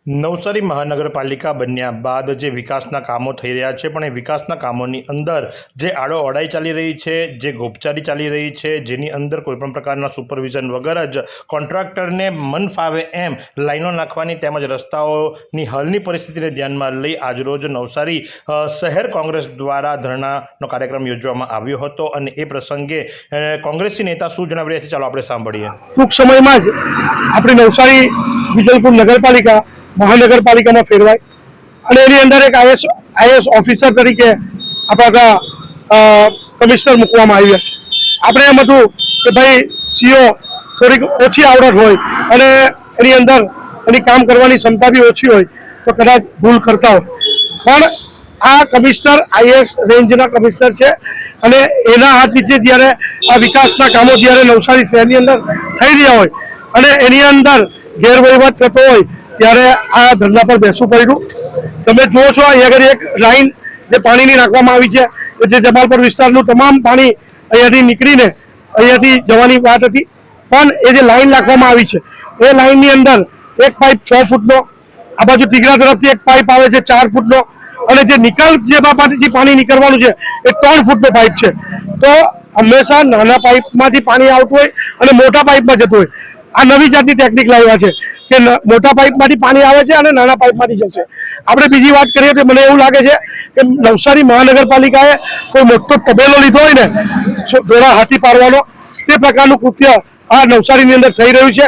નવસારી મહાનગરપાલિકા બન્યા બાદ જે વિકાસના કામો થઈ રહ્યા છે, પણ એ વિકાસના કામોની અંદર જે આડોઅડાઈ ચાલી રહી છે, જે ગોપચારી ચાલી રહી છે, જેની અંદર કોઈપણ પ્રકારના સુપરવિઝન વગર જ કોન્ટ્રાક્ટરને મન ફાવે એમ લાઈનો નાખવાની તેમજ રસ્તાઓની હાલની પરિસ્થિતિને ધ્યાનમાં લઈ આજરોજ નવસારી શહેર કોંગ્રેસ દ્વારા ધરણાનો કાર્યક્રમ યોજવામાં આવ્યો હતો અને એ પ્રસંગે કોંગ્રેસી નેતા શું જણાવી રહ્યા છે, ચાલો આપણે સાંભળીએ। ટૂંક સમયમાં જ આપણી નવસારી વિજલપુર નગરપાલિકા મહાનગરપાલિકામાં ફેરવાય અને એની અંદર એક આઈએસ ઓફિસર તરીકે આપણા કમિશનર મૂકવામાં આવ્યા છે। આપણે એમ હતું કે ભાઈ સીઓ થોડીક ઓછી આવડત હોય અને એની અંદર એની કામ કરવાની ક્ષમતા બી ઓછી હોય તો કદાચ ભૂલ કરતા હોય, પણ આ કમિશનર આઈએસ રેન્જના કમિશનર છે અને એના હાથ નીચે જ્યારે આ વિકાસના કામો જ્યારે નવસારી શહેરની અંદર થઈ રહ્યા હોય અને એની અંદર ગેરવહીવટ થતો હોય ત્યારે આ ધંધા પર બેસવું પડ્યું। તમે જુઓ છો અહીંયા આગળ એક લાઈન જે પાણીની નાખવામાં આવી છે, જે જમાલપુર વિસ્તારનું તમામ પાણી અહીંયાથી નીકળીને અહીંયાથી જવાની વાત હતી, પણ એ જે લાઈન નાખવામાં આવી છે એ લાઈનની અંદર એક પાઇપ 6 ફૂટનો, આ બાજુ ટીગરા તરફથી એક પાઇપ આવે છે 4 ફૂટનો અને જે નિકાલ જે બાપાથી પાણી નીકળવાનું છે એ 3 ફૂટનો પાઇપ છે। તો હંમેશા નાના પાઇપમાંથી પાણી આવતું હોય અને મોટા પાઇપમાં જતું હોય। આ નવી જાતની ટેકનિક લાવ્યા છે કે મોટા પાઇપમાંથી પાણી આવે છે અને નાના પાઇપમાંથી જશે। આપણે બીજી વાત કરીએ તો મને એવું લાગે છે કે નવસારી મહાનગરપાલિકાએ કોઈ મોટો તબેલો લીધો હોય ને થોડા હાથી પાડવાનો, તે પ્રકારનું કૃત્ય આ નવસારીની અંદર થઈ રહ્યું છે।